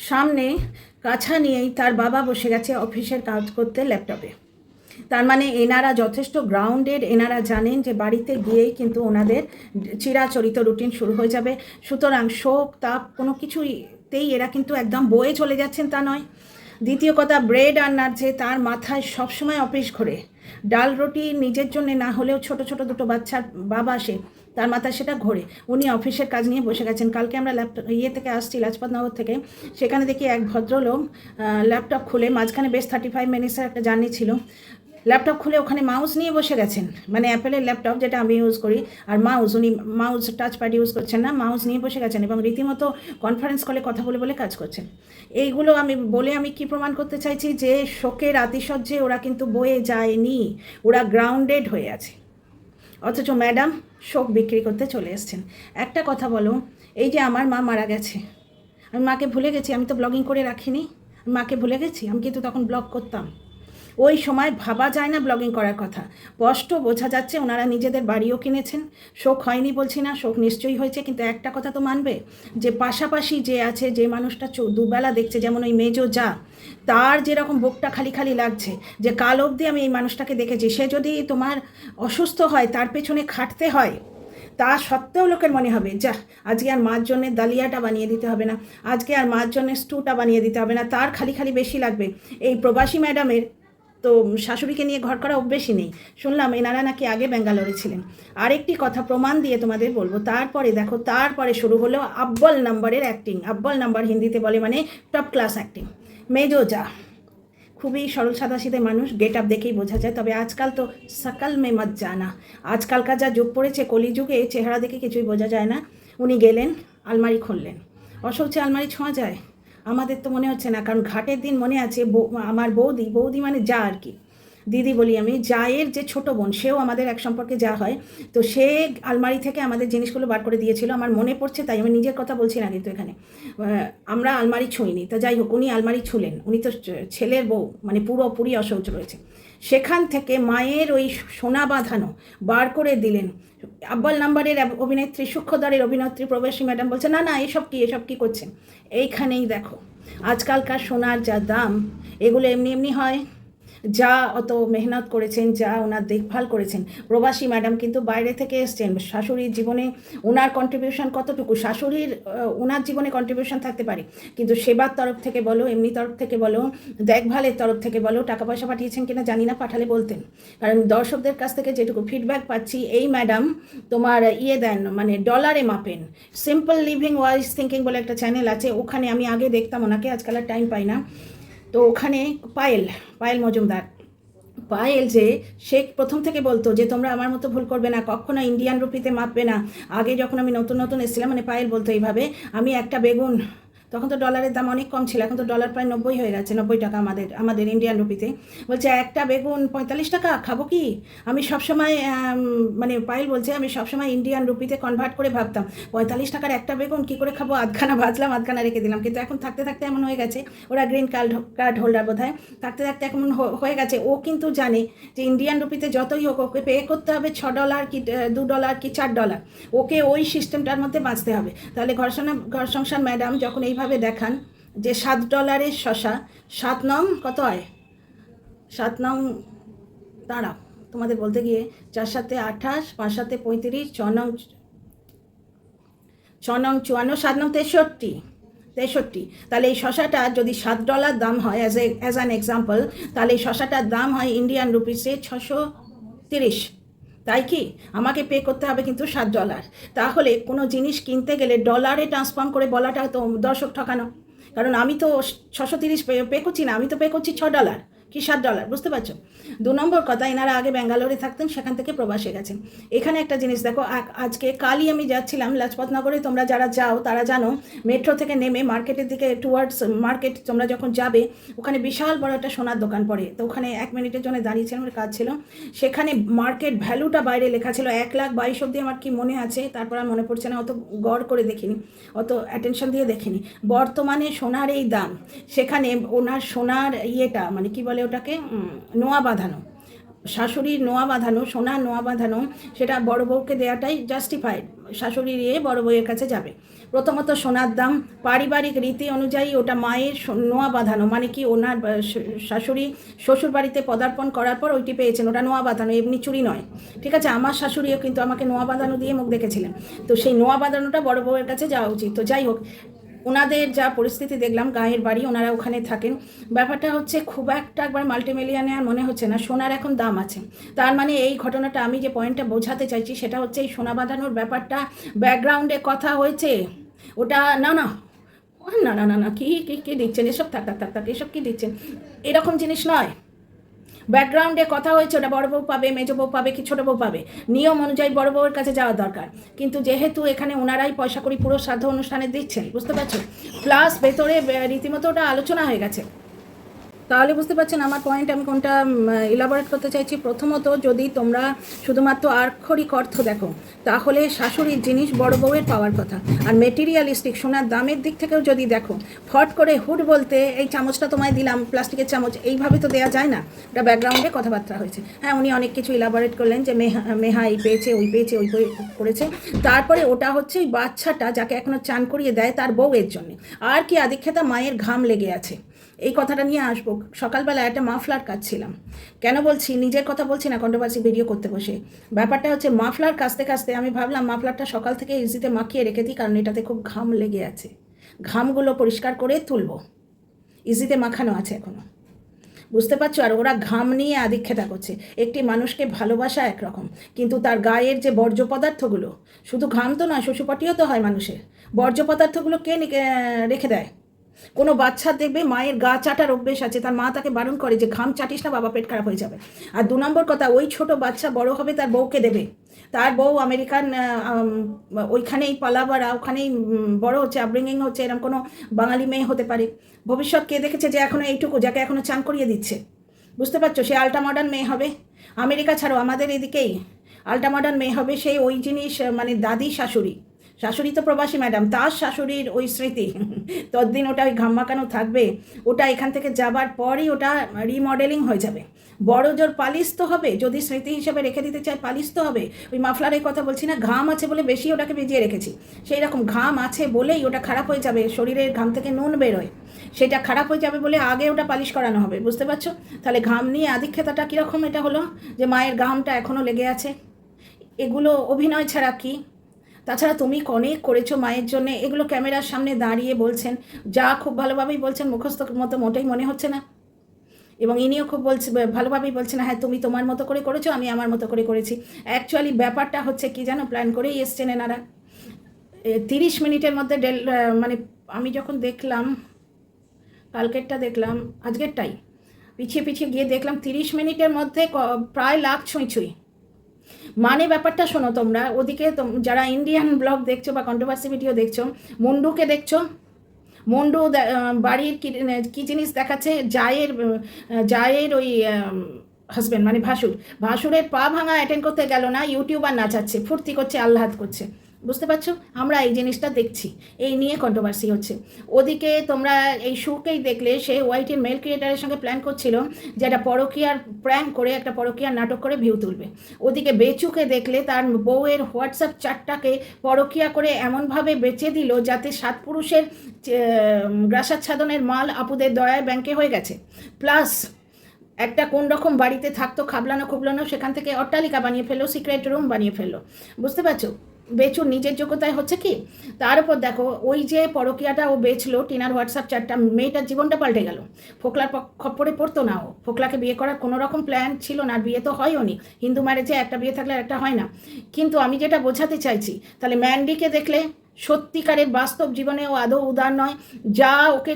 সামনে কাছা নিয়েই তার বাবা বসে গেছে অফিসের কাজ করতে ল্যাপটপে। তার মানে এনারা যথেষ্ট গ্রাউন্ডেড, এনারা জানেন যে বাড়িতে গিয়েই কিন্তু ওনাদের চিরাচরিত রুটিন শুরু হয়ে যাবে। সুতরাং শোক তাপ কোনো কিছুতেই এরা কিন্তু একদম বয়ে চলে যাচ্ছেন তা নয়। দ্বিতীয় কথা, ব্রেড আনার যে তার মাথায় সবসময় অফিস ঘোরে, ডাল রুটি নিজের জন্য না হলেও ছোট ছোট দুটো বাচ্চার বাবা আসে, তার মাথায় সেটা ঘোরে। উনি অফিসের কাজ নিয়ে বসে গেছেন। কালকে আমরা ল্যাপটপ থেকে আসছি লাজপতনগর থেকে, সেখানে দেখি এক ভদ্রলোক ল্যাপটপ খুলে, মাঝখানে বেশ 35 মিনিটসের একটা জার্নি ছিল, ল্যাপটপ খুলে ওখানে মাউস নিয়ে বসে গেছেন, মানে অ্যাপেলের ল্যাপটপ যেটা আমি ইউজ করি, আর মাউস, উনি মাউস টাচ প্যাড ইউজ করছেন না, মাউস নিয়ে বসে গেছেন এবং রীতিমতো কনফারেন্স কলে কথা বলে বলে কাজ করছেন। এইগুলো আমি কি প্রমাণ করতে চাইছি, যে শোকের আতিশয্যে ওরা কিন্তু বয়ে যায়নি, ওরা গ্রাউন্ডেড হয়ে আছে। অথচ ম্যাডাম শোক বিক্রি করতে চলে এসছেন। একটা কথা বলো, এই যে আমার মা মারা গেছে, আমি মাকে ভুলে গেছি? আমি তো ব্লগিং করে রাখিনি, মাকে ভুলে গেছি? আমি কিন্তু তখন ব্লগ করতাম। ওই সময় ভাবা যায় না ব্লগিং করার কথা। স্পষ্ট বোঝা যাচ্ছে ওনারা নিজেদের বাড়িও কিনেছেন। শোক হয়নি বলছি না, শোক নিশ্চয়ই হয়েছে, কিন্তু একটা কথা তো মানবে যে পাশাপাশি যে আছে, যে মানুষটা দুবেলা দেখছে, যেমন ওই মেজো যা, তার যেরকম বুকটা খালি খালি লাগছে, যে কাল অবধি আমি এই মানুষটাকে দেখেছি, সে যদি তোমার অসুস্থ হয়, তার পেছনে খাটতে হয়, তা সত্ত্বেও লোকের মনে হবে, যা আজকে আর মার জন্যে দালিয়াটা বানিয়ে দিতে হবে না, আজকে আর মার জন্যে স্টুটা বানিয়ে দিতে হবে না, তার খালি খালি বেশি লাগবে। এই প্রবাসী ম্যাডামের তো শাশুড়িকে নিয়ে ঘর করা অভ্যেসই নেই। শুনলাম এনারা নাকি আগে ব্যাঙ্গালোরে ছিলেন। আরেকটি কথা প্রমাণ দিয়ে তোমাদের বলবো, তারপরে দেখো, তারপরে শুরু হলো আব্বল নাম্বারের অ্যাক্টিং। আব্বল নাম্বার হিন্দিতে বলে মানে টপ ক্লাস অ্যাক্টিং। মেজো যা খুবই সরল সাদাসিধে মানুষ, গেট আপ দেখেই বোঝা যায়। তবে আজকাল তো সকাল মে মত জানা, আজকালকার যা যুগ পড়েছে, কলিযুগে চেহারা দেখে কিছুই বোঝা যায় না। উনি গেলেন, আলমারি খুললেন। অশৌচে আলমারি ছোঁয়া যায়? আমাদের তো মনে হচ্ছে না, কারণ ঘাটের দিন মনে আছে, আমার বৌদি মানে যা আর কি, দিদি বলি আমি, জায়ের যে ছোট বোন, সেও আমাদের এক সম্পর্কে যা হয়, তো সে আলমারি থেকে আমাদের জিনিসগুলো বার করে দিয়েছিল, আমার মনে পড়ছে, তাই আমি নিজের কথা বলছি না কিন্তু এখানে। আমরা আলমারি ছুঁইনি, তা যাই হোক, উনি আলমারি ছুলেন, উনি তো ছেলের বউ, মানে পুরোপুরি অশৌচ রয়েছে। সেখান থেকে মায়ের ওই সোনা বাঁধানো বার করে দিলেন। আব্বাল নাম্বারের অভিনেত্রী, সূক্ষ্মদরের অভিনেত্রী প্রবাসী ম্যাডাম বলছে, না না, এসব কি করছেন? এইখানেই দেখো আজকালকার সোনার যা দাম, এগুলো এমনি এমনি হয়? যা অত মেহনত করেছেন, যা ওনার দেখভাল করেছেন, প্রবাসী ম্যাডাম কিন্তু বাইরে থেকে এসছেন, শাশুড়ির জীবনে ওনার কন্ট্রিবিউশন কতটুকু, শাশুড়ির ওনার জীবনে কন্ট্রিবিউশন থাকতে পারে, কিন্তু সেবার তরফ থেকে বলো, এমনি তরফ থেকে বলো, দেখভালের তরফ থেকে বলো, টাকা পয়সা পাঠিয়েছেন কিনা জানি না, পাঠালে বলতেন। কারণ দর্শকদের কাছ থেকে যেটুকু ফিডব্যাক পাচ্ছি, এই ম্যাডাম তোমার দেন, মানে ডলারে মাপেন। সিম্পল লিভিং ওয়াইজ থিঙ্কিং বলে একটা চ্যানেল আছে, ওখানে আমি আগে দেখতাম ওনাকে, আজকাল আর টাইম পাই না। তো ওখানে পায়েল মজুমদার, পায়েল যে সে প্রথম থেকে বলতো যে তোমরা আমার মতো ভুল করবে না, কখনো ইন্ডিয়ান রুপিতে মাপবে না। আগে যখন আমি নতুন নতুন এসেছিলাম, মানে পায়েল বলতো এইভাবে, আমি একটা বেগুন, তখন তো ডলারের দাম অনেক কম ছিল, এখন তো ডলার প্রায় 90 হয়ে গেছে, 90 টাকা আমাদের ইন্ডিয়ান রুপিতে। বলছে একটা বেগুন 45 টাকা, খাবো কি? আমি সবসময় মানে পায়েল বলছে, আমি সবসময় ইন্ডিয়ান রুপিতে কনভার্ট করে ভাবতাম 45 টাকার একটা বেগুন কী করে খাবো, আধখানা ভাজলাম, আধখানা রেখে দিলাম। কিন্তু এখন থাকতে থাকতে এমন হয়ে গেছে, ওরা গ্রিন কার্ড হোল্ডার বোধ হয়, থাকতে থাকতে এখন হয়ে গেছে, ও কিন্তু জানে যে ইন্ডিয়ান রুপিতে যতই হোক ওকে পে করতে হবে $6 কি $2 কি $4, ওকে ওই সিস্টেমটার মধ্যে বাঁচতে হবে। তাহলে ঘর সংসার ম্যাডাম যখন এইভাবে দেখান যে $7 শশা, 7 নং কত হয়, 7 নং দাঁড়াও তোমাদের বলতে গিয়ে, 4 7 28, 5 7 35, 6 নং 54, 7 নং 63। তাহলে এই শশাটা যদি $7 দাম হয়, অ্যাজ অ্যান এক্সাম্পল, তাহলে এই শশাটার দাম হয় ইন্ডিয়ান রুপিসে 630। তাই কি আমাকে পে করতে হবে কিন্তু $7। তাহলে কোনো জিনিস কিনতে গেলে ডলারে ট্রান্সফর্ম করে বলাটা তো দর্শক ঠকানো, কারণ আমি তো 630 পে করছি না, আমি তো পে করছি $6 কি $7, বুঝতে পারছো? 2 নম্বর কথা, এনারা আগে ব্যাঙ্গালোরে থাকতেন, সেখান থেকে প্রবাসে গেছেন। এখানে একটা জিনিস দেখো, কালই আমি যাচ্ছিলাম লাজপতনগরে, তোমরা যারা যাও তারা জানো, মেট্রো থেকে নেমে মার্কেটের দিকে টুয়ার্ডস মার্কেট তোমরা যখন যাবে, ওখানে বিশাল বড় একটা সোনার দোকান পড়ে। তো ওখানে 1 মিনিটের জন্য দাঁড়িয়েছিলাম, আমার কাজ ছিল। সেখানে মার্কেট ভ্যালুটা বাইরে লেখা ছিল 1,22,000 অব্দি, আমার কি মনে আছে, তারপর আর মনে পড়ছে না, অত গড় করে দেখিনি, অত অ্যাটেনশন দিয়ে দেখিনি। বর্তমানে সোনার এই দাম, সেখানে ওনার সোনার মানে কি বলে ওটাকে, নোয়া বাঁধানো, শাশুড়ির নোয়া বাঁধানো, সোনার নোয়া বাঁধানো, সেটা বড় বউকে দেওয়াটাই জাস্টিফাইড, শাশুড়ির বড় বউয়ের কাছে যাবে। প্রথমত সোনার দাম, পারিবারিক রীতি অনুযায়ী ওটা মায়ের নোয়া বাঁধানো, মানে কি ওনার শাশুড়ি শ্বশুর বাড়িতে পদার্পণ করার পর ওইটি পেয়েছেন, ওটা নোয়া বাঁধানো, এমনি চুরি নয়, ঠিক আছে। আমার শাশুড়িও কিন্তু আমাকে নোয়া বাঁধানো দিয়ে মুখ দেখেছিলেন, তো সেই নোয়া বাঁধানোটা বড় বউয়ের কাছে যাওয়া উচিত। তো যাই হোক, ওনাদের যা পরিস্থিতি দেখলাম, গায়ের বাড়ি, ওনারা ওখানে থাকেন, ব্যাপারটা হচ্ছে খুব একটা একবার মাল্টিমিলিয়নে আর মনে হচ্ছে না। সোনার এখন দাম আছে, তার মানে এই ঘটনাটা, আমি যে পয়েন্টটা বোঝাতে চাইছি সেটা হচ্ছে এই সোনা বাঁধানোর ব্যাপারটা ব্যাকগ্রাউন্ডে কথা হয়েছে, ওটা না না না না না না কী কী কী দিচ্ছেন এসব, থাক থাক থাক থাক, এসব কী দিচ্ছেন, এরকম জিনিস নয়। ব্যাকগ্রাউন্ডে কথা হয়েছে, ওটা বড় বউ পাবে, মেজো বউ পাবে কি ছোটো বউ পাবে, নিয়ম অনুযায়ী বড় বউয়ের কাছে যাওয়া দরকার। কিন্তু যেহেতু এখানে ওনারাই পয়সা করি পুরো শ্রাদ্ধ অনুষ্ঠানে দিচ্ছেন, বুঝতে পারছো, প্লাস ভেতরে রীতিমতো ওটা আলোচনা হয়ে গেছে, তাহলে বুঝতে পারছেন আমার পয়েন্ট আমি কোনটা ইলাবোরেট করতে চাইছি। প্রথমত, যদি তোমরা শুধুমাত্র আক্ষরিক অর্থ দেখো, তাহলে শাশুড়ির জিনিস বড় বউয়ের পাওয়ার কথা। আর মেটেরিয়ালিস্টিক সোনার দামের দিক থেকেও যদি দেখো, ফট করে হুড বলতে এই চামচটা তোমায় দিলাম, প্লাস্টিকের চামচ, এইভাবে তো দেওয়া যায় না, এটা ব্যাকগ্রাউন্ডে কথাবার্তা হয়েছে। হ্যাঁ, উনি অনেক কিছু ইলাবোরেট করলেন যে মেহা এই পেয়েছে, ওই পেয়েছে, ওই করেছে, তারপরে ওটা হচ্ছে ওই বাচ্চাটা যাকে এখনও চান করিয়ে দেয় তার বউয়ের জন্যে, আর কি আদিক্ষেতা মায়ের ঘাম লেগে আছে, এই কথাটা নিয়ে আসবো। সকালবেলা একটা মাফলার কাচছিলাম, কেন বলছি, নিজের কথা বলছি না, কন্ট্রোভার্সি ভিডিও করতে বসে। ব্যাপারটা হচ্ছে মাফলার কাচতে কাচতে আমি ভাবলাম মাফলারটা সকাল থেকে ইজিতে মাখিয়ে রেখে দিই, কারণ এটাতে খুব ঘাম লেগে আছে, ঘামগুলো পরিষ্কার করে তুলবো, ইজিতে মাখানো আছে এখনও, বুঝতে পারছো। আর ওরা ঘাম নিয়ে আদিক্ষেতা করছে। একটি মানুষকে ভালোবাসা একরকম, কিন্তু তার গায়ের যে বর্জ্য পদার্থগুলো, শুধু ঘাম তো নয়, শ্বশুরপাটিও তো হয় মানুষের, বর্জ্য পদার্থগুলো কে রেখে দেয়? কোনো বাচ্চার দেখবে মায়ের গা চাটার অভ্যেস আছে, তার মা তাকে বারণ করে যে ঘাম চাটিস না বাবা, পেট খারাপ হয়ে যাবে। আর 2 নম্বর কথা, ওই ছোট বাচ্চা বড় হবে তার বউকে দেবে, তার বউ আমেরিকান ওইখানেই পালাবারা, ওখানেই বড় হচ্ছে, আপব্রিঙ্গিং হচ্ছে, এরকম কোনো বাঙালি মেয়ে হতে পারে। ভবিষ্যৎ কে দেখেছে যে এখনও এইটুকু, যাকে এখনও চান করিয়ে দিচ্ছে, বুঝতে পারছো, সে আল্ট্রা মডার্ন মেয়ে হবে। আমেরিকা ছাড়ো, আমাদের এদিকেই আল্ট্রা মডার্ন মেয়ে হবে, সেই ওই জিনিস, মানে দাদি শাশুড়ি, শাশুড়ি তো প্রবাসী ম্যাডাম, তার শাশুড়ির ওই স্মৃতি ততদিন ওটা ওই ঘাম মাখানো থাকবে, ওটা এখান থেকে যাবার পরই ওটা রিমডেলিং হয়ে যাবে। বড় জোর পালিশ তো হবে, যদি স্মৃতি হিসেবে রেখে দিতে চাই পালিশ তো হবে। ওই মাফলারের কথা বলছি না, ঘাম আছে বলে বেশি ওটাকে ভিজিয়ে রেখেছি, সেই রকম ঘাম আছে বলেই ওটা খারাপ হয়ে যাবে, শরীরের ঘাম থেকে নুন বেরোয়, সেটা খারাপ হয়ে যাবে বলে আগে ওটা পালিশ করানো হবে, বুঝতে পারছো। তাহলে ঘাম নিয়ে আদিক্ষেতাটা কীরকম এটা হলো, যে মায়ের ঘামটা এখনও লেগে আছে, এগুলো অভিনয় ছাড়া কি? তাছাড়া তুমি অনেক করেছো মায়ের জন্য, এগুলো ক্যামেরার সামনে দাঁড়িয়ে বলছেন, যা খুব ভালোভাবেই বলছেন, মুখস্থ মতো মোটেই মনে হচ্ছে না, এবং ইনিও খুব ভালোভাবেই বলছেন, হ্যাঁ তুমি তোমার মতো করে করেছো, আমি আমার মতো করে করেছি। অ্যাকচুয়ালি ব্যাপারটা হচ্ছে কি জানো, প্ল্যান করেই এসছেন এনারা। 30 মিনিটের মধ্যে মানে আমি যখন দেখলাম, কালকেরটা দেখলাম, আজকেরটাই পিছিয়ে পিছিয়ে গিয়ে দেখলাম 30 মিনিটের মধ্যে প্রায় লাখ ছুঁই। মানে ব্যাপারটা শোনো তোমরা, ওদিকে যারা ইন্ডিয়ান ব্লগ দেখছো বা কন্ট্রোভার্সি ভিডিও দেখছো, মুন্ডুকে দেখছো, মুন্ডু বাড়ির কী জিনিস দেখাচ্ছে, জায়ের ওই হাজব্যান্ড মানে ভাসুরের পা ভাঙা অ্যাটেন্ড করতে গেল না, ইউটিউবার নাচাচ্ছে, ফুর্তি করছে, আহ্লাদ করছে, বুঝতে পারছো। আমরা এই জিনিসটা দেখছি, এই নিয়ে কন্ট্রোভার্সি হচ্ছে। ওদিকে তোমরা এই শোকেই দেখলে, সে ওয়াইটির মেল ক্রিয়েটারের সঙ্গে প্ল্যান করছিল যে একটা পরকীয়ার প্র্যাঙ্ক করে, একটা পরকীয়ার নাটক করে ভিউ তুলবে। ওদিকে বেচুকে দেখলে তার বউয়ের হোয়াটসঅ্যাপ চ্যাটটাকে পরকীয়া করে এমনভাবে বেচে দিল যাতে 7 পুরুষের গ্রাসাচ্ছাদনের মাল আপুদের দয়ায় ব্যাংকে হয়ে গেছে। প্লাস একটা কোন রকম বাড়িতে থাকতো, খাবলানো খুবলানো, সেখান থেকে অট্টালিকা বানিয়ে ফেললো, সিক্রেট রুম বানিয়ে ফেললো, বুঝতে পারছো। বেচুর নিজের যোগ্যতায় হচ্ছে কি, তার উপর দেখো ওই যে পরকীয়াটা ও বেচলো, টিনার হোয়াটসঅ্যাপ চ্যাটটা, মেয়েটার জীবনটা পাল্টে গেল। ফোকলার খপ্পরে পড়তো না, ও ফোকলাকে বিয়ে করার কোনো রকম প্ল্যান ছিল না, বিয়ে তো হয়ও নি, হিন্দু ম্যারেজে একটা বিয়ে থাকলে একটা হয় না। কিন্তু আমি যেটা বোঝাতে চাইছি, তাহলে ম্যান্ডিকে দেখলে সত্যিকারের বাস্তব জীবনে ও আদৌ উদার নয়, যা ওকে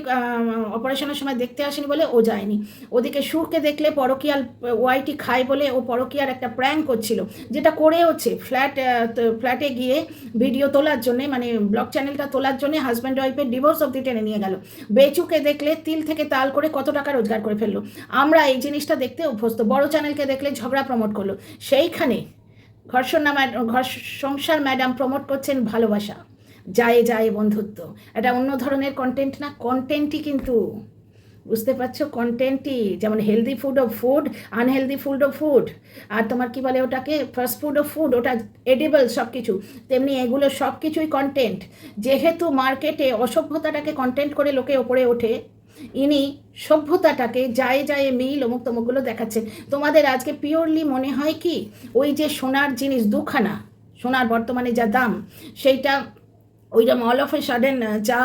অপারেশনের সময় দেখতে আসেনি বলে ও যায়নি। ওদিকে সুরকে দেখলে পরকীয়ার ওয়াইটি খায় বলে ও পরকীয়ার একটা প্র্যাঙ্ক করছিল, যেটা করে হচ্ছে ফ্ল্যাটে গিয়ে ভিডিও তোলার জন্যে, মানে ব্লগ চ্যানেলটা তোলার জন্যে হাজব্যান্ড ওয়াইফের ডিভোর্স অবধি টেনে নিয়ে গেল। বেচুকে দেখলে তিল থেকে তাল করে কত টাকা রোজগার করে ফেললো। আমরা এই জিনিসটা দেখতে অভ্যস্ত। বড় চ্যানেলকে দেখলে ঝগড়া প্রমোট করলো, সেইখানে ঘর সংসার ম্যাডাম প্রমোট করছেন ভালোবাসা, যায় বন্ধুত্ব, এটা অন্য ধরনের কন্টেন্ট না, কন্টেন্টই কিন্তু বুঝতে পারছো, কন্টেন্টই যেমন হেলদি ফুড ও ফুড, আনহেলদি ফুড ও ফুড, আর তোমার কি বলে ওটাকে ফাস্ট ফুড ও ফুড, ওটা এডিবল সব কিছু, তেমনি এগুলো সব কিছুই কন্টেন্ট। যেহেতু মার্কেটে অসভ্যতাটাকে কন্টেন্ট করে লোকে ওপরে ওঠে, ইনি সভ্যতাটাকে যায় যায় মিল অমুক তমুকগুলো দেখাচ্ছেন। তোমাদের আজকে পিওরলি মনে হয় কি ওই যে সোনার জিনিস দুখানা, সোনার বর্তমানে যা দাম, সেইটা ওইরকম অল অফ এ সাডেন যা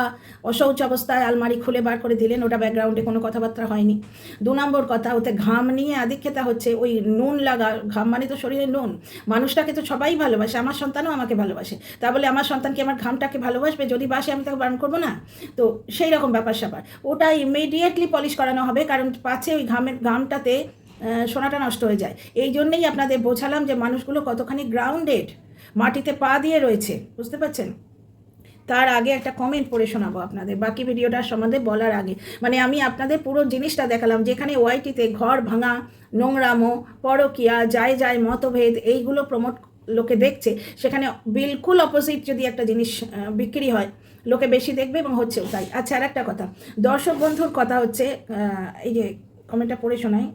অশৌচ অবস্থায় আলমারি খুলে বার করে দিলেন, ওটা ব্যাকগ্রাউন্ডে কোনো কথাবার্তা হয়নি। 2 নম্বর কথা, ওতে ঘাম নিয়ে আধিক্যতা হচ্ছে, ওই নুন লাগা, ঘাম মানে তো শরীরে নুন, মানুষটাকে তো সবাই ভালোবাসে, আমার সন্তানও আমাকে ভালোবাসে, তা বলে আমার সন্তান কি আমার ঘামটাকে ভালোবাসবে? যদি বাসে আমি তাকে বারণ করবো না? তো সেই রকম ব্যাপার স্যাপার, ওটা ইমিডিয়েটলি পলিশ করানো হবে, কারণ পাছে ওই ঘামটাতে সোনাটা নষ্ট হয়ে যায়। এই জন্যেই আপনাদের বোঝালাম যে মানুষগুলো কতখানি গ্রাউন্ডেড, মাটিতে পা দিয়ে রয়েছে, বুঝতে পারছেন? তার আগে একটা কমেন্ট পড়ে শোনাবো আপনাদের, বাকি ভিডিওটার সম্বন্ধে বলার আগে। মানে আমি আপনাদের পুরো জিনিসটা দেখালাম, যেখানে ওয়াইটিতে ঘর ভাঙা, নোংরামো, পরকিয়া, যায় যায় মতভেদ, এইগুলো প্রমোট লোকে দেখছে, সেখানে বিলকুল অপোজিট যদি একটা জিনিস বিক্রি হয়, লোকে বেশি দেখবে এবং হচ্ছেও তাই। আচ্ছা, আর একটা কথা, দর্শক বন্ধুর কথা হচ্ছে, এই যে কমেন্টটা পড়ে শোনাই।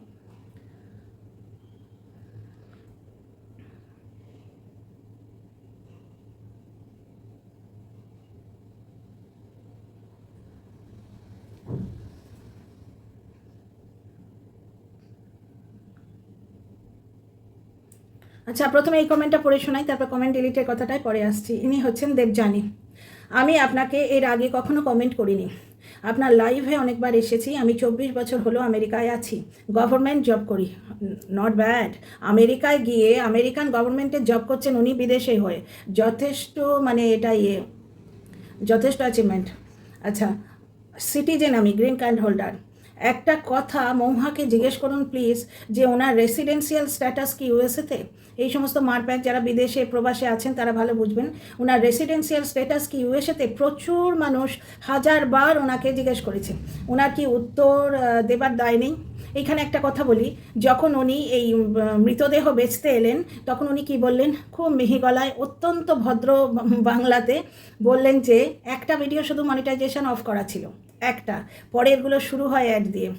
আচ্ছা, প্রথমে এই কমেন্টটা পড়ে শোনাই, তারপর কমেন্ট ডিলিটের কথাটাই পরে আসছি। ইনি হচ্ছেন দেবযানী। আমি আপনাকে এর আগে কখনো কমেন্ট করিনি, আপনার লাইভে অনেকবার এসেছি। আমি 24 বছর হলো আমেরিকায় আছি, গভর্নমেন্ট জব করি, নট ব্যাড। আমেরিকায় গিয়ে আমেরিকান গভর্নমেন্টের জব করছেন উনি বিদেশে হয়ে, যথেষ্ট মানে এটা যথেষ্ট অ্যাচিভমেন্ট। আচ্ছা, সিটিজেন আমি, গ্রিন কার্ড হোল্ডার। একটা কথা মৌহাকে জিজ্ঞেস করুন প্লিজ, যে ওনার রেসিডেন্সিয়াল স্ট্যাটাস কি ইউএসএতে? এই সমস্ত মারপ্যাক যারা বিদেশে প্রবাসে আছেন তারা ভালো বুঝবেন, ওনার রেসিডেন্সিয়াল স্ট্যাটাস কি ইউএসএতে। প্রচুর মানুষ হাজারবার ওনাকে জিজ্ঞেস করেছে, ওনার কি উত্তর দেবার দায় নেই? এইখানে একটা কথা বলি, যখন উনি এই মৃতদেহ বেচতে এলেন, তখন উনি কি বললেন? খুব মিহি গলায়, অত্যন্ত ভদ্র বাংলাতে বললেন যে একটা ভিডিও শুধু মনিটাইজেশন অফ করা ছিল, একটা, পরেরগুলো শুরু হয় অ্যাড দিয়ে।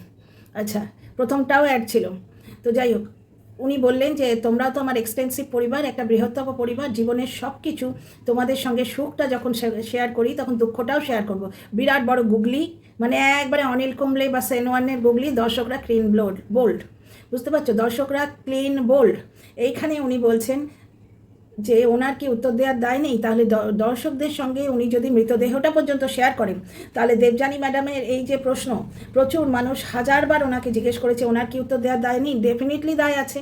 আচ্ছা, প্রথমটাও অ্যাড ছিল। তো যাই হোক, উনি বললেন যে তোমরাও তো আমার এক্সটেন্সিভ পরিবার, একটা বৃহত্তম পরিবার, জীবনের সব কিছু তোমাদের সঙ্গে সুখটা যখন শেয়ার করি তখন দুঃখটাও শেয়ার করব। বিরাট বড় গুগলি, মানে একবারে অনিল কুম্বলে বা সেনওয়ানের গুগলি, দর্শকরা ক্লিন বোল্ড, বুঝতে পারছো? দর্শকরা ক্লিন বোল্ড। এইখানে উনি বলছেন যে ওনার কি উত্তর দেওয়ার দায় নেই? তাহলে দর্শকদের সঙ্গে উনি যদি মৃতদেহটা পর্যন্ত শেয়ার করেন, তাহলে দেবযানী ম্যাডামের এই যে প্রশ্ন, প্রচুর মানুষ হাজারবার ওনাকে জিজ্ঞেস করেছে ওনার কি উত্তর দেওয়ার দায় নেই? ডেফিনেটলি দায় আছে।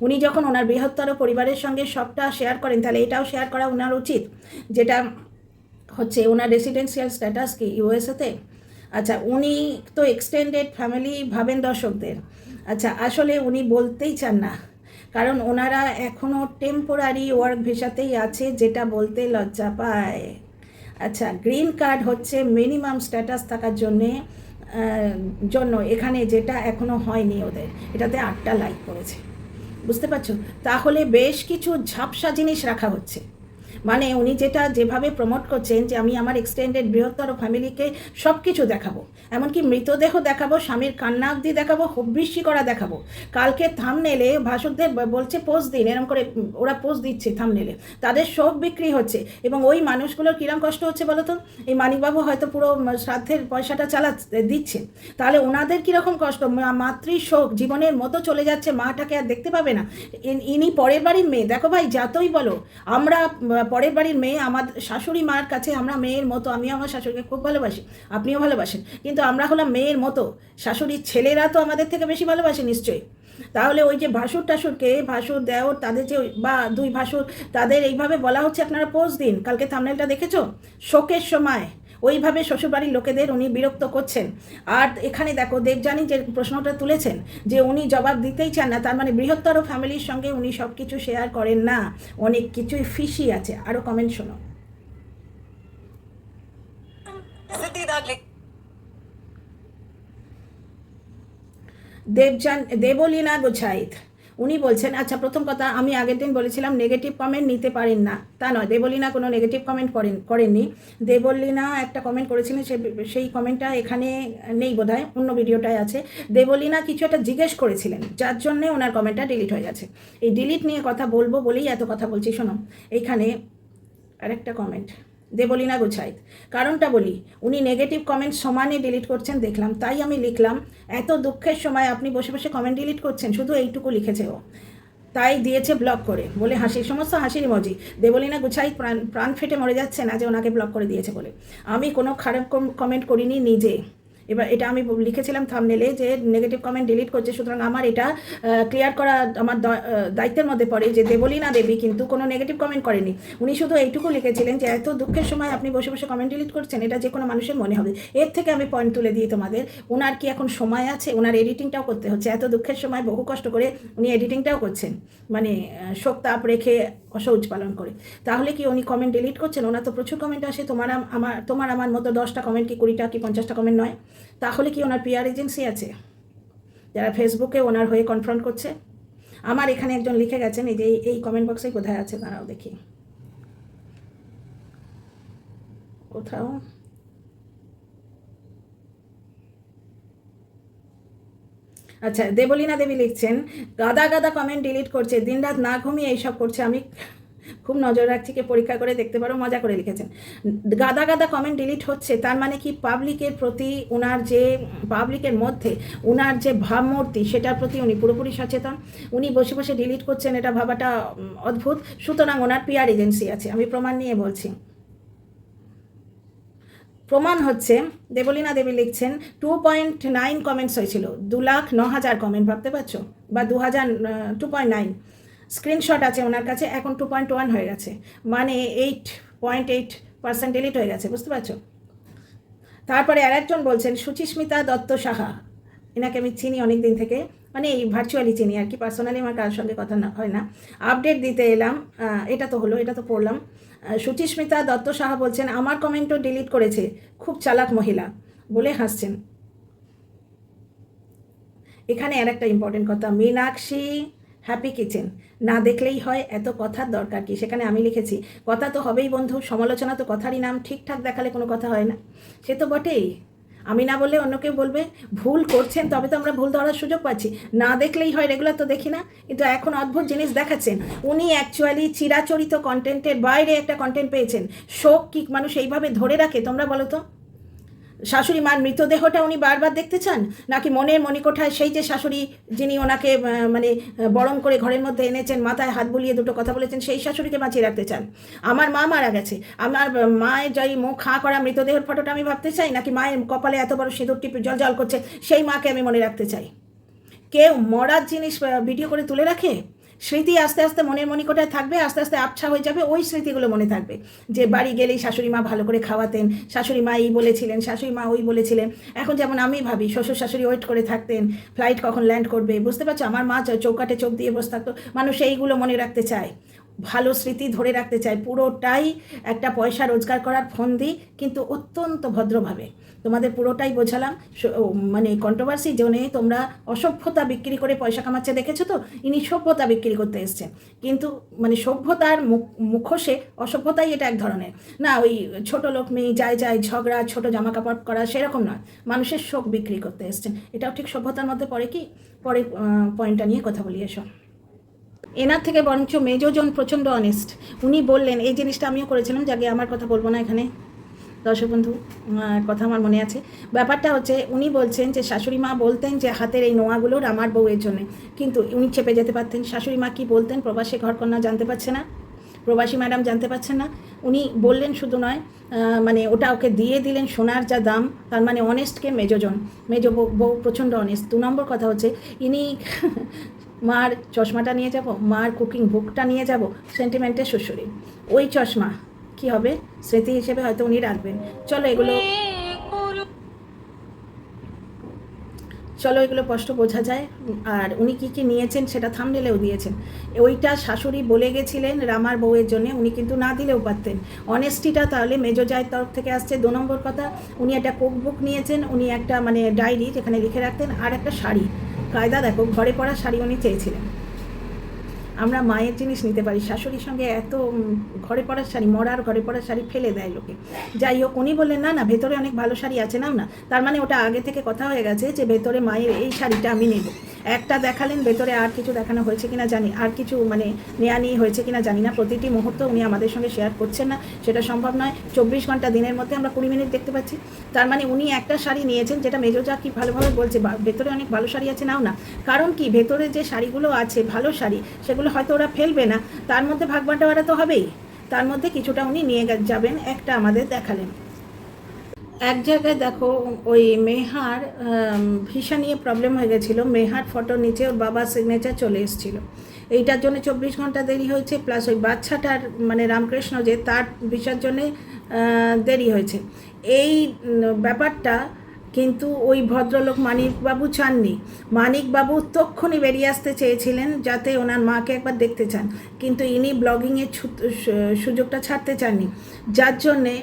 উনি যখন ওনার বৃহত্তর পরিবারের সঙ্গে সবটা শেয়ার করেন, তাহলে এটাও শেয়ার করা ওনার উচিত, যেটা হচ্ছে ওনার রেসিডেন্সিয়াল স্ট্যাটাস কি ইউএসএতে। আচ্ছা, উনি তো এক্সটেন্ডেড ফ্যামিলি ভাবেন দর্শকদের। আচ্ছা, আসলে উনি বলতেই চান না, কারণ ওনারা এখনও টেম্পোরারি ওয়ার্ক ভিসাতেই আছে, যেটা বলতে লজ্জা পায়। আচ্ছা, গ্রিন কার্ড হচ্ছে মিনিমাম স্ট্যাটাস থাকার জন্য এখানে, যেটা এখনও হয়নি ওদের, এটাতে 8টা লাইক করেছে, বুঝতে পারছো? তাহলে বেশ কিছু ঝাপসা জিনিস রাখা হচ্ছে। মানে উনি যেভাবে প্রমোট করছেন যে আমি আমার এক্সটেন্ডেড বৃহত্তর ফ্যামিলিকে সব কিছু দেখাবো, এমনকি মৃতদেহ দেখাবো, স্বামীর কান্না অবধি দেখাবো, হব্বিষ্যি করা দেখাবো। কালকে থামনেলে ভাসুরদের বলছে পোস্ট দিন, এরকম করে ওরা পোস্ট দিচ্ছে থামনেলে, তাদের শোক বিক্রি হচ্ছে। এবং ওই মানুষগুলোর কিরম কষ্ট হচ্ছে বলো তো? এই মানিকবাবু হয়তো পুরো শ্রাদ্ধের পয়সাটা দিচ্ছে, তাহলে ওনাদের কীরকম কষ্ট? মাতৃ শোক, জীবনের মতো চলে যাচ্ছে, মাটাকে আর দেখতে পাবে না। ইনি পরের বাড়ির মেয়ে, দেখো ভাই, যতই বলো, আমরা পরের বাড়ির মেয়ে, আমার শাশুড়ি মার কাছে আমরা মেয়ের মতো। আমিও আমার শাশুড়িকে খুব ভালোবাসি, আপনিও ভালোবাসেন, কিন্তু আমরা হলাম মেয়ের মতো। শাশুড়ির ছেলেরা তো আমাদের থেকে বেশি ভালোবাসে নিশ্চয়ই। তাহলে ওই যে ভাসুর দেওর, তাদের যে বা 2 ভাসুর, তাদের এইভাবে বলা হচ্ছে আপনারা পোস্ট দিন। কালকে থাম্বনেলটা দেখেছো? শোকের সময় ওইভাবে শ্বশুরবাড়ির লোকেদের উনি বিরক্ত করছেন। আর এখানে দেখো, দেবযানী যে প্রশ্নটা তুলেছেন যে উনি জবাব দিতেই চান না, তার মানে বৃহত্তর ফ্যামিলির সঙ্গে উনি সব কিছু শেয়ার করেন না, অনেক কিছুই ফিশি আছে। আরও কমেন্ট শোনো। দেবলীনা গোছাইত, উনি বলছেন, আচ্ছা প্রথম কথা, আমি আগের দিন বলেছিলাম নেগেটিভ কমেন্ট নিতে পারেন না, তা নয়, দেবলীনা কোনো নেগেটিভ কমেন্ট করেননি। দেবলীনা একটা কমেন্ট করেছিলেন, সেই কমেন্টটা এখানে নেই বোধহয়, অন্য ভিডিওটায় আছে। দেবলীনা কিছু একটা জিজ্ঞেস করেছিলেন, যার জন্যে ওনার কমেন্টটা ডিলিট হয়ে গেছে। এই ডিলিট নিয়ে কথা বলবো বলেই এত কথা বলছি। শোনো, এইখানে আরেকটা কমেন্ট, দেবলীনা গুছাইত, কারণটা বলি, উনি নেগেটিভ কমেন্ট সমানে ডিলিট করছেন দেখলাম, তাই আমি লিখলাম এত দুঃখের সময় আপনি বসে বসে কমেন্ট ডিলিট করছেন, শুধু এইটুকু লিখেছে ও, তাই দিয়েছে ব্লক করে, বলে হাসির সমস্ত হাসির ইমোজি। দেবলীনা গুছাইত প্রাণ ফেটে মরে যাচ্ছে না যে ওনাকে ব্লক করে দিয়েছে বলে। আমি কোনো খারাপ কমেন্ট করিনি নিজে। এবার এটা আমি লিখেছিলাম থাম্বনেলে যে নেগেটিভ কমেন্ট ডিলিট করছে, সুতরাং আমার এটা ক্লিয়ার করা আমার দায়িত্বের মধ্যে পড়ে যে দেবলীনা দেবী কিন্তু কোনো নেগেটিভ কমেন্ট করেনি। উনি শুধু এইটুকু লিখেছিলেন যে এত দুঃখের সময় আপনি বসে বসে কমেন্ট ডিলিট করছেন, এটা যে কোনো মানুষের মনে হবে। এর থেকে আমি পয়েন্ট তুলে দিই তোমাদের, ওনার কি এখন সময় আছে? ওনার এডিটিংটাও করতে হচ্ছে, এত দুঃখের সময় বহু কষ্ট করে উনি এডিটিংটাও করছেন, মানে শোক তাপ রেখে অসৌচ পালন করে। তাহলে কি উনি কমেন্ট ডিলিট করছেন? ওনার তো প্রচুর কমেন্ট আসে, তোমার আমার মতো 10টা কমেন্ট কি 20টা কি 50টা কমেন্ট নয়? তাহলে কি ওনার পিআর এজেন্সি আছে যারা ফেসবুকে ওনার হয়ে কনফ্রন্ট করছে? আমার এখানে একজন লিখে গেছেন, এই যে এই কমেন্ট বক্সে কোথায় আছে দাঁড়াও দেখি, কোথাও আচ্ছা, দেবলীনা দেবী লিখছেন, গাদা গাদা কমেন্ট ডিলিট করছে, দিনরাত না ঘুমিয়ে এইসব করছে, আমি খুব নজর রাখছি, কে পরীক্ষা করে দেখতে পারো, মজা করে লিখেছেন। গাদা গাদা কমেন্ট ডিলিট হচ্ছে, তার মানে কি পাবলিকের প্রতি ওনার যে, পাবলিকের মধ্যে ওনার যে ভাবমূর্তি, সেটার প্রতি উনি পুরোপুরি সচেতন। উনি বসে বসে ডিলিট করছেন, এটা ভাবাটা অদ্ভুত। সুতরাং ওনার পিআর এজেন্সি আছে, আমি প্রমাণ নিয়ে বলছি। প্রমাণ হচ্ছে, দেবলীনা দেবী লিখছেন 2.9 কমেন্টস হয়েছিল, 2,09,000 কমেন্ট, ভাবতে পারছো? বা 2.9 স্ক্রিনশট আছে ওনার কাছে, এখন 2.1 হয়ে গেছে, মানে 8.8% ডিলিট হয়ে গেছে, বুঝতে পারছো? তারপরে আরেকজন বলছেন, সুচিস্মিতা দত্ত সাহা, এনাকে আমি চিনি অনেক দিন থেকে, মানে এই ভার্চুয়ালি চিনি আর কি, পার্সোনালি আমার কারোর সঙ্গে কথা হয় না, আপডেট দিতে এলাম, এটা তো হলো, এটা তো পড়লাম। সুচিস্মিতা দত্ত সাহা বলছেন, আমার কমেন্টও ডিলিট করেছে, খুব চালাক মহিলা, বলে হাসছেন। এখানে আর একটা ইম্পর্টেন্ট কথা, মীনাক্ষী হ্যাপি কিচেন, না দেখলেই হয়, এত কথার দরকার কি? সেখানে আমি লিখেছি, কথা তো হবেই বন্ধু, সমালোচনা তো কথারই নাম, ঠিকঠাক দেখালে কোনো কথা হয় না। সে তো বটেই, আমি না বললে অন্য কেউ বলবে, ভুল করছেন তবে তো আমরা ভুল ধরার সুযোগ পাচ্ছি, না দেখলেই হয়, রেগুলার তো দেখি না। কিন্তু এখন অদ্ভুত জিনিস দেখাচ্ছেন উনি, অ্যাকচুয়ালি চিরাচরিত কন্টেন্টের বাইরে একটা কন্টেন্ট পেয়েছেন। শোক কি মানুষ এইভাবে ধরে রাখে তোমরা বলো তো? শাশুড়ি মার মৃতদেহটা উনি বারবার দেখতে চান, নাকি মনের মণিকোঠায় সেই যে শাশুড়ি যিনি ওনাকে মানে বরণ করে ঘরের মধ্যে এনেছেন, মাথায় হাত বুলিয়ে দুটো কথা বলেছেন, সেই শাশুড়িকে বাঁচিয়ে রাখতে চান? আমার মা মারা গেছে, আমার মায়ের যাই মুখ হাঁ করা মৃতদেহের ফটোটা আমি ভাবতে চাই, নাকি মায়ের কপালে এত বড় সিঁদুর টিপে জল জল করছে সেই মাকে আমি মনে রাখতে চাই? কেউ মরার জিনিস ভিডিও করে তুলে রাখে? স্মৃতি আস্তে আস্তে মনের মণিকোটায় থাকবে, আস্তে আস্তে আবছা হয়ে যাবে, ওই স্মৃতিগুলো মনে থাকবে, যে বাড়ি গেলেই শাশুড়ি মা ভালো করে খাওয়াতেন, শাশুড়ি মা এই বলেছিলেন, শাশুড়ি মা ওই বলেছিলেন। এখন যেমন আমি ভাবি, শ্বশুর শাশুড়ি ওয়েট করে থাকতেন ফ্লাইট কখন ল্যান্ড করবে, বুঝতে পারছো? আমার মা চৌকাটে চোখ দিয়ে বসে থাকতো, মানুষ এইগুলো মনে রাখতে চায়, ভালো স্মৃতি ধরে রাখতে চায়, পুরোটাই একটা পয়সা রোজগার করার ফন্দি, কিন্তু অত্যন্ত ভদ্রভাবে। তোমাদের পুরোটাই বোঝালাম, মানে কন্ট্রোভার্সি জোনে তোমরা অসভ্যতা বিক্রি করে পয়সা কামাচ্ছে দেখেছো তো, ইনি সভ্যতা বিক্রি করতে এসছেন, কিন্তু মানে সভ্যতার মুখোশে অসভ্যতাই এটা এক ধরনের না, ওই ছোট লোক মেয়ে যায় ঝগড়া, ছোট জামা কাপড় করা, সেরকম নয়, মানুষের শোক বিক্রি করতে এসছেন, এটাও ঠিক সভ্যতার মধ্যে পড়ে কি? পরে পয়েন্টটা নিয়ে কথা বলি। এসো, এনার থেকে বরঞ্চ মেজোজন প্রচণ্ড অনেস্ট, উনি বললেন, এই জিনিসটা আমিও করেছিলাম, যাকে আমার কথা বলবো না এখানে, দর্শক বন্ধু কথা আমার মনে আছে। ব্যাপারটা হচ্ছে, উনি বলছেন যে শাশুড়ি মা বলতেন যে হাতের এই নোয়াগুলোর আমার বউয়ের জন্য, কিন্তু উনি চেপে যেতে পারতেন। শাশুড়ি মা কী বলতেন? প্রবাসী ঘরকন্যা জানতে পারছে না, প্রবাসী ম্যাডাম জানতে পারছেন না, উনি বললেন শুধু নয়, মানে ওটা ওকে দিয়ে দিলেন সোনার যা দাম, তার মানে অনেস্টকে মেজো বউ প্রচণ্ড অনেস্ট। 2 নম্বর কথা হচ্ছে, ইনি মার চশমাটা নিয়ে যাব, মার কুকিং বুকটা নিয়ে যাব, সেন্টিমেন্টের শ্বশুরি, ওই চশমা কি হবে স্মৃতি হিসেবে হয়তো উনি রাখবেন। চলো এগুলো স্পষ্ট বোঝা যায়। আর উনি কি কি নিয়েছেন সেটা থাম্বনেলেও দিয়েছেন, ওইটা শাশুড়ি বলে গেছিলেন রামার বউয়ের জন্য, উনি কিন্তু না দিলেও পারতেন। অনেস্টিটা তাহলে মেজো জায়ের তরফ থেকে আসছে। 2 নম্বর কথা, উনি একটা কুক বুক নিয়েছেন, উনি একটা মানে ডায়েরি যেখানে লিখে রাখতেন, আর একটা শাড়ি, কায়দা দেখো, ঘরে পরা শাড়ি উনি চেয়েছিলেন, আমরা মায়ের জিনিস নিতে পারি, শাশুড়ির সঙ্গে এত ঘরে পরার শাড়ি, মরার ঘরে পরার শাড়ি ফেলে দেয় লোকে। যাই হোক, উনি বললেন না না, ভেতরে অনেক ভালো শাড়ি আছে, নাও না। তার মানে ওটা আগে থেকে কথা হয়ে গেছে যে ভেতরে মায়ের এই শাড়িটা আমি নেব। একটা দেখালেন, ভেতরে আর কিছু দেখানো হয়েছে কিনা জানি, আর কিছু মানে নেয়া নিয়ে হয়েছে কিনা জানি না। প্রতিটি মুহূর্ত উনি আমাদের সঙ্গে শেয়ার করছেন না, সেটা সম্ভব নয়। 24 ঘন্টা দিনের মধ্যে আমরা 20 মিনিট দেখতে পাচ্ছি। তার মানে উনি একটা শাড়ি নিয়েছেন, যেটা মেজোজা কি ভালোভাবে বলছে ভেতরে অনেক ভালো শাড়ি আছে, নাও না। কারণ কি, ভেতরে যে শাড়িগুলো আছে ভালো শাড়ি, সেগুলো হয়তো ওরা ফেলবে না, তার মধ্যে ভাগ বাটোয়ারা তো হবেই। তার মধ্যে কিছুটা উনি নিয়ে যাবেন, একটা আমাদের দেখালেন। এক জায়গায় দেখো, ওই মেহার ভিসা নিয়ে প্রবলেম হয়ে গেছিলো, মেহার ফটোর নিচে ওর বাবার সিগনেচার চলে এসেছিলো। এইটার জন্য 24 ঘন্টা দেরি হয়েছে, প্লাস ওই বাচ্চাটার মানে রামকৃষ্ণ যে তার ভিসার জন্যে দেরি হয়েছে। এই ব্যাপারটা কিন্তু ওই ভদ্রলোক মানিকবাবু চাননি। মানিকবাবু তক্ষণই বেরিয়ে আসতে চেয়েছিলেন যাতে ওনার মাকে একবার দেখতে চান, কিন্তু ইনি ব্লগিংয়ের সুযোগটা ছাড়তে চাননি, যার জন্যে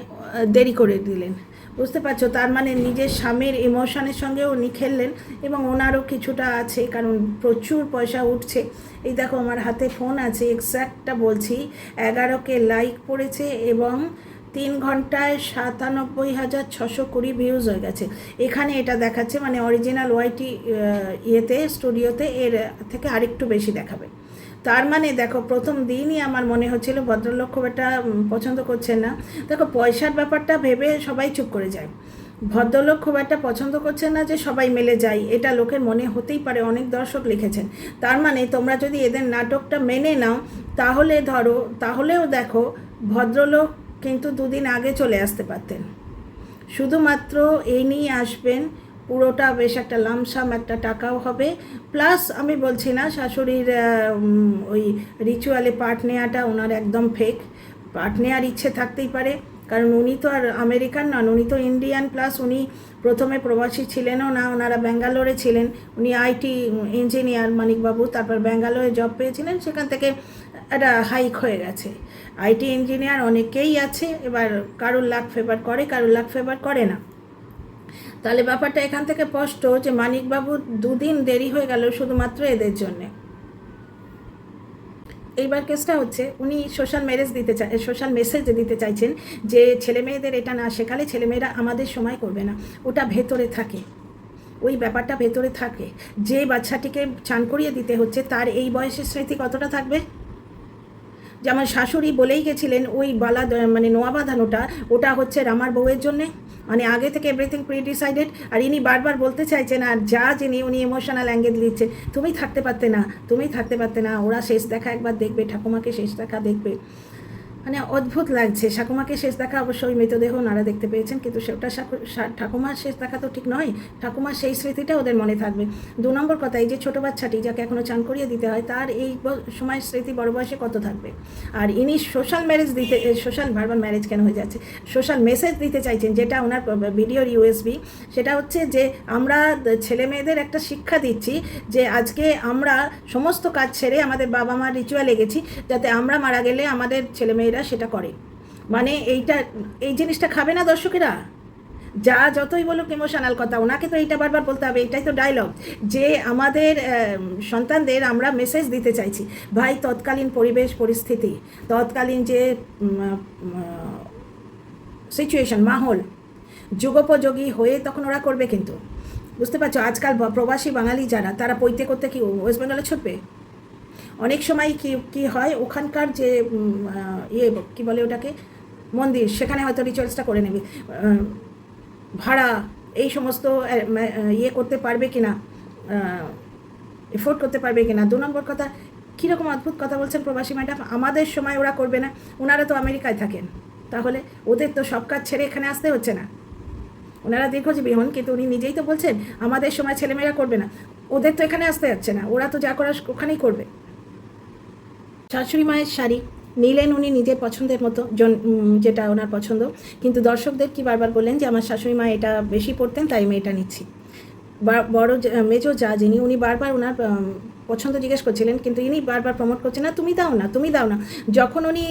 দেরি করে দিলেন। বুঝতে পারছো, তার মানে নিজের স্বামীর ইমোশনের সঙ্গে উনি খেললেন, এবং ওনারও কিছুটা আছে, কারণ প্রচুর পয়সা উঠছে। এই দেখো আমার হাতে ফোন আছে, এক্স্যাক্টটা বলছি, 11K লাইক পড়েছে এবং 3 ঘন্টায় 97,620 ভিউজ হয়ে গেছে। এখানে এটা দেখাচ্ছে, মানে অরিজিনাল ওয়াইটি ইয়েতে স্টুডিওতে এর থেকে আরেকটু বেশি দেখাবে। তার মানে দেখো, প্রথম দিনই আমার মনে হচ্ছিল ভদ্রলোক খুব একটা পছন্দ করছেন না। দেখো, পয়সার ব্যাপারটা ভেবে সবাই চুপ করে যায়। ভদ্রলোক খুব একটা পছন্দ করছেন না যে সবাই মেলে যায়, এটা লোকের মনে হতেই পারে, অনেক দর্শক লিখেছেন। তার মানে তোমরা যদি এদের নাটকটা মেনে নাও, তাহলে ধরো, তাহলেও দেখো ভদ্রলোক কিন্তু 2 দিন আগে চলে আসতে পারতেন। শুধুমাত্র এই নিয়ে আসবেন, পুরোটা বেশ একটা লামসাম একটা টাকাও হবে। প্লাস আমি বলছি না শাশুড়ির ওই রিচুয়ালে পার্ট নেওয়াটা ওনার একদম ফেক। পার্ট নেওয়ার ইচ্ছে থাকতেই পারে, কারণ উনি তো আর আমেরিকান নন, উনি তো ইন্ডিয়ান। প্লাস উনি প্রথমে প্রবাসী ছিলেনও না, ওনারা ব্যাঙ্গালোরে ছিলেন। উনি আইটি ইঞ্জিনিয়ার মানিকবাবু, তারপর ব্যাঙ্গালোরে জব পেয়েছিলেন, সেখান থেকে একটা হাইক হয়ে গেছে। আইটি ইঞ্জিনিয়ার অনেকেই আছে, এবার কারোর লাক ফেভার করে, কারোর লাক ফেভার করে না। তাহলে ব্যাপারটা এখান থেকে স্পষ্ট যে মানিকবাবু 2 দিন দেরি হয়ে গেল শুধুমাত্র এদের জন্যে। এইবার কেসটা হচ্ছে, উনি সোশ্যাল মেসেজ দিতে চাইছেন যে ছেলে মেয়েদের এটা না শেখালে ছেলেমেয়েরা আমাদের সময় করবে না। ওটা ভেতরে থাকে, ওই ব্যাপারটা ভেতরে থাকে। যে বাচ্চাটিকে চান করিয়ে দিতে হচ্ছে তার এই বয়সের স্মৃতি কতটা থাকবে? যেমন শাশুড়ি বলেই গেছিলেন ওই বালা মানে নোয়া বাঁধানোটা, ওটা হচ্ছে রামার বউয়ের জন্যে, মানে আগে থেকে এভরিথিং প্রি ডিসাইডেড। আর ইনি বারবার বলতে চাইছেন, আর যা যিনি উনি ইমোশনাল অ্যাঙ্গেল দিচ্ছেন, তুমি থাকতে পারতে না, ওরা শেষ দেখা একবার দেখবে, ঠাকুমাকে শেষ দেখা দেখবে। মানে অদ্ভুত লাগছে। ঠাকুমাকে শেষ দেখা অবশ্যই মৃতদেহ ওনারা দেখতে পেয়েছেন, কিন্তু সেটা ঠাকুমার শেষ দেখা তো ঠিক নয়। ঠাকুমার সেই স্মৃতিটা ওদের মনে থাকবে। 2 নম্বর কথা, এই যে ছোটো বাচ্চাটি যাকে এখনও চান করিয়ে দিতে হয়, তার এই সময়ের স্মৃতি বড় বয়সে কত থাকবে? আর ইনি সোশ্যাল মেসেজ দিতে চাইছেন, যেটা ওনার ভিডিওর ইউএসবি, সেটা হচ্ছে যে আমরা ছেলে মেয়েদের একটা শিক্ষা দিচ্ছি যে আজকে আমরা সমস্ত কাজ ছেড়ে আমাদের বাবা মার রিচুয়ালে গেছি, যাতে আমরা মারা গেলে আমাদের ছেলেমেয়েরা সেটা করে। মানে এই জিনিসটা খাবে না দর্শকেরা? যা যতই বলুক ইমোশনাল কথা, ওনাকে তো এইটা বারবার বলতে হবে, এটাই তো ডায়লগ, যে আমাদের সন্তানদের আমরা মেসেজ দিতে চাইছি। ভাই, তৎকালীন পরিবেশ পরিস্থিতি, তৎকালীন যে সিচুয়েশন, মাহল যুগোপযোগী হয়ে তখন ওরা করবে। কিন্তু বুঝতে পারছো, আজকাল প্রবাসী বাঙালি যারা, তারা পৈতে করতে কি ওয়েস্ট বেঙ্গলে ছুটবে? অনেক সময় কি হয়, ওখানকার যে কি বলে ওটাকে, মন্দির, সেখানে হয়তো রিচুয়ালসটা করে নেবে। ভাড়া এই সমস্ত করতে পারবে কিনা, এফোর্ড করতে পারবে কিনা। 2 নম্বর কথা, কীরকম অদ্ভুত কথা বলছেন প্রবাসী ম্যাডাম, আমাদের সময় ওরা করবে না, ওনারা তো আমেরিকায় থাকেন, তাহলে ওদের তো সব কাজ ছেড়ে এখানে আসতে হচ্ছে না। ওনারা দীর্ঘজীবী হন, কিন্তু উনি নিজেই তো বলছেন আমাদের সময় ছেলেমেয়েরা করবে না, ওদের তো এখানে আসতে যাচ্ছে না, ওরা তো যা করার ওখানেই করবে। শাশুড়ি মায়ের শাড়ি নিলেন উনি নিজের পছন্দের মতো, যেটা ওনার পছন্দ, কিন্তু দর্শকদের কি বারবার বললেন যে আমার শাশুড়ি মা এটা বেশি পড়তেন, তাই আমি এটা নিচ্ছি। বড় মেজো যা যিনি, উনি বারবার ওনার পছন্দ জিজ্ঞেস করছিলেন, কিন্তু ইনি বারবার প্রমোট করছেন না, তুমি দাও না। যখন উনি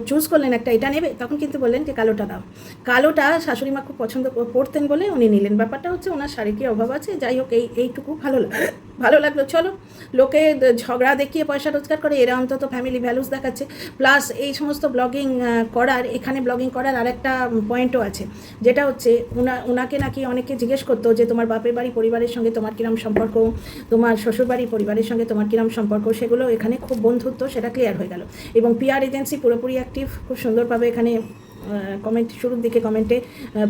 চুজ করলেন একটা এটা নেবে, তখন কিন্তু বললেন যে কালোটা দাও। কালোটা শাশুড়ি মা খুব পছন্দ পড়তেন বলে উনি নিলেন। ব্যাপারটা হচ্ছে ওনার শাড়ি কি অভাব আছে? যাই হোক, এইটুকু ভালো লাগে। ভালো লাগলো। চলো, লোকে ঝগড়া দেখিয়ে পয়সা রোজগার করে, এরা অন্তত ফ্যামিলি ভ্যালুস দেখাচ্ছে। প্লাস এই সমস্ত ব্লগিং করার, এখানে ব্লগিং করার আরেকটা পয়েন্টও আছে, যেটা হচ্ছে ওনাকে নাকি অনেকে জিজ্ঞেস করতো যে তোমার বাপের বাড়ি পরিবারের সঙ্গে তোমার কিরম সম্পর্ক, তোমার শ্বশুরবাড়ি পরিবারের সঙ্গে তোমার কিরম সম্পর্ক, সেগুলো এখানে খুব বন্ধুত্ব, সেটা ক্লিয়ার হয়ে গেল। এবং পিআর এজেন্সি পুরোপুরি অ্যাক্টিভ, খুব সুন্দরভাবে এখানে কমেন্ট শুরুর দিকে কমেন্টে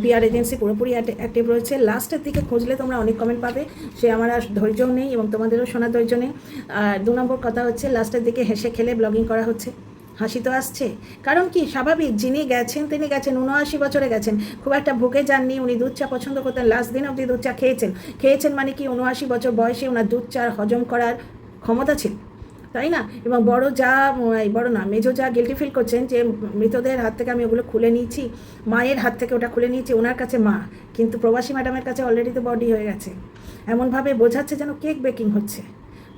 পিআর এজেন্সি পুরোপুরি অ্যাক্টিভ রয়েছে। লাস্টের দিকে খুঁজলে তোমরা অনেক কমেন্ট পাবে, সে আমার আর ধৈর্যও নেই এবং তোমাদেরও শোনার ধৈর্য নেই। আর 2 নম্বর কথা হচ্ছে, লাস্টের দিকে হেসে খেলে ব্লগিং করা হচ্ছে, হাসি তো আসছে। কারণ কি, স্বাভাবিক, যিনি গেছেন তিনি গেছেন 79 বছরে গেছেন, খুব একটা ভুগে যাননি। উনি দুধ চা পছন্দ করতেন, লাস্ট দিন অবধি দুধ চা খেয়েছেন মানে কি 79 বছর বয়সে ওনার দুধ চা হজম করার ক্ষমতা ছিল, তাই না? এবং বড় না, মেজো যা গিল্টি ফিল করছেন যে মৃতদের হাত থেকে আমি ওগুলো খুলে নিয়েছি, মায়ের হাত থেকে ওটা খুলে নিয়েছি, ওনার কাছে মা, কিন্তু প্রবাসী ম্যাডামের কাছে অলরেডি তো বডি হয়ে গেছে। এমনভাবে বোঝাচ্ছে যেন কেক বেকিং হচ্ছে।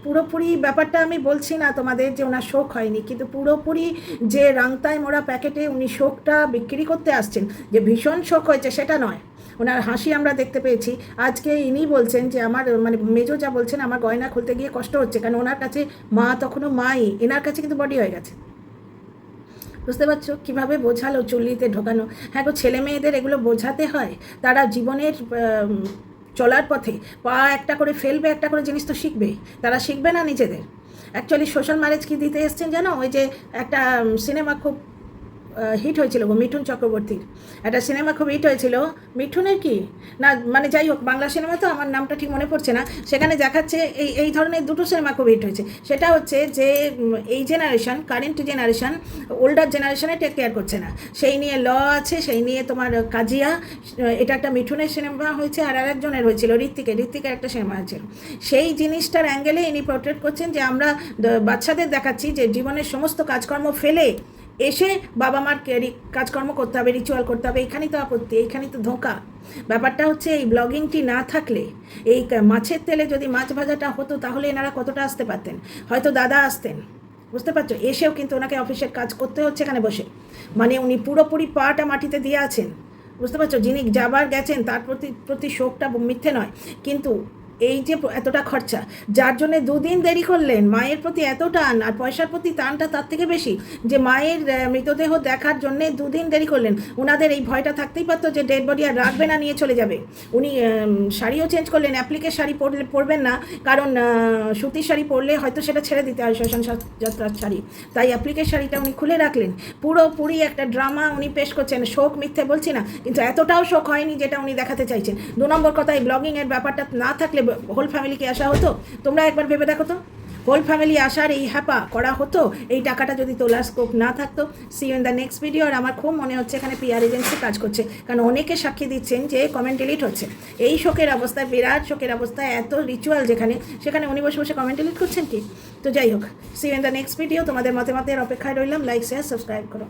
পুরোপুরি ব্যাপারটা আমি বলছি না তোমাদের যে ওনার শোক হয়নি, কিন্তু পুরোপুরি যে রাংতায় মোড়া প্যাকেটে উনি শোকটা বিক্রি করতে আসছেন, যে ভীষণ শোক হয়েছে সেটা নয়। ওনার হাসি আমরা দেখতে পেয়েছি। আজকে ইনি বলছেন যে আমার মানে মেজো যা বলছেন, আমার গয়না খুলতে গিয়ে কষ্ট হচ্ছে, কারণ ওনার কাছে মা তখনও মাই, এনার কাছে কিন্তু বডি হয়ে গেছে। বুঝতে পারছো কীভাবে বোঝালো, চুল্লিতে ঢোকানো। হ্যাঁ গো, ছেলে মেয়েদের এগুলো বোঝাতে হয়, তারা জীবনের চলার পথে পা একটা করে ফেলবে, একটা করে জিনিস তো শিখবে, তারা শিখবে না নিজেদের। অ্যাকচুয়ালি সোশ্যাল ম্যারেজ কি দিতে এসছেন জানো? ওই যে একটা সিনেমা খুব হিট হয়েছিল গো, মিঠুন চক্রবর্তীর একটা সিনেমা খুব হিট হয়েছিল। মিঠুনের কি না, মানে যাই হোক, বাংলা সিনেমা তো, আমার নামটা ঠিক মনে পড়ছে না। সেখানে দেখাচ্ছে এই ধরনের 2টো সিনেমা খুব হিট হয়েছে। সেটা হচ্ছে যে এই জেনারেশন, কারেন্ট জেনারেশন ওল্ডার জেনারেশনে টেক কেয়ার করছে না, সেই নিয়ে ল আছে, সেই নিয়ে তোমার কাজিয়া। এটা একটা মিঠুনের সিনেমা হয়েছে, আর আরেকজনের হয়েছিল ঋত্বিকের একটা সিনেমা হয়েছিল। সেই জিনিসটার অ্যাঙ্গেলে ইনি পোর্ট্রেট করছেন যে আমরা বাচ্চাদের দেখাচ্ছি যে জীবনের সমস্ত কাজকর্ম ফেলে এসে বাবা মার কাজকর্ম করতে হবে, রিচুয়াল করতে হবে। এইখানেই তো আপত্তি, এইখানেই তো ধোঁকা। ব্যাপারটা হচ্ছে এই ব্লগিংটি না থাকলে, এই মাছের তেলে যদি মাছ ভাজাটা হতো, তাহলে এনারা কতটা আসতে পারতেন, হয়তো দাদা আসতেন। বুঝতে পারছো? এসেও কিন্তু ওনাকে অফিসের কাজ করতে হচ্ছে এখানে বসে, মানে উনি পুরোপুরি পাটা মাটিতে দিয়ে আছেন। বুঝতে পারছো? যিনি যাবার গেছেন তার প্রতি শোকটা মিথ্যে নয়, কিন্তু এই যে এতটা খরচা, যার জন্য 2 দিন দেরি করলেন, মায়ের প্রতি এত টান, আর পয়সার প্রতি টানটা তার থেকে বেশি, যে মায়ের মৃতদেহ দেখার জন্যে 2 দিন দেরি করলেন। ওনাদের এই ভয়টা থাকতেই পারতো যে ডেড বডি আর রাখবে না, নিয়ে চলে যাবে। উনি শাড়িও চেঞ্জ করলেন, অ্যাপ্লিকের শাড়ি পরবেন না, কারণ সুতির শাড়ি পরলে হয়তো সেটা ছেড়ে দিতে হয়, শ্মশান যাত্রার শাড়ি, তাই অ্যাপ্লিকের শাড়িটা উনি খুলে রাখলেন। পুরোপুরি একটা ড্রামা উনি পেশ করছেন। শোক মিথ্যে বলছি না, কিন্তু এতটাও শোক হয়নি যেটা উনি দেখাতে চাইছেন। 2 নম্বর কথা, এই ব্লগিংয়ের ব্যাপারটা না থাকলে হোল ফ্যামিলিকে আসা হতো। তোমরা একবার ভেবে দেখো তো, হোল ফ্যামিলি আসার এই হ্যাপা করা হতো, এই টাকাটা যদি তোলার স্কোপ না থাকতো। See you in the next video. আর আমার খুব মনে হচ্ছে এখানে পিআর এজেন্সি কাজ করছে, কারণ অনেকে সাক্ষী দিচ্ছেন যে কমেন্ট ডিলিট হচ্ছে। এই শোকের অবস্থায়, বিরাট শোকের অবস্থায়, এত রিচুয়াল সেখানে উনি বসে বসে কমেন্ট ডিলিট করছেন কি? তো যাই হোক, see you in the next video. তোমাদের মতামতের অপেক্ষায় রইলাম। লাইক, শেয়ার, সাবস্ক্রাইব করো।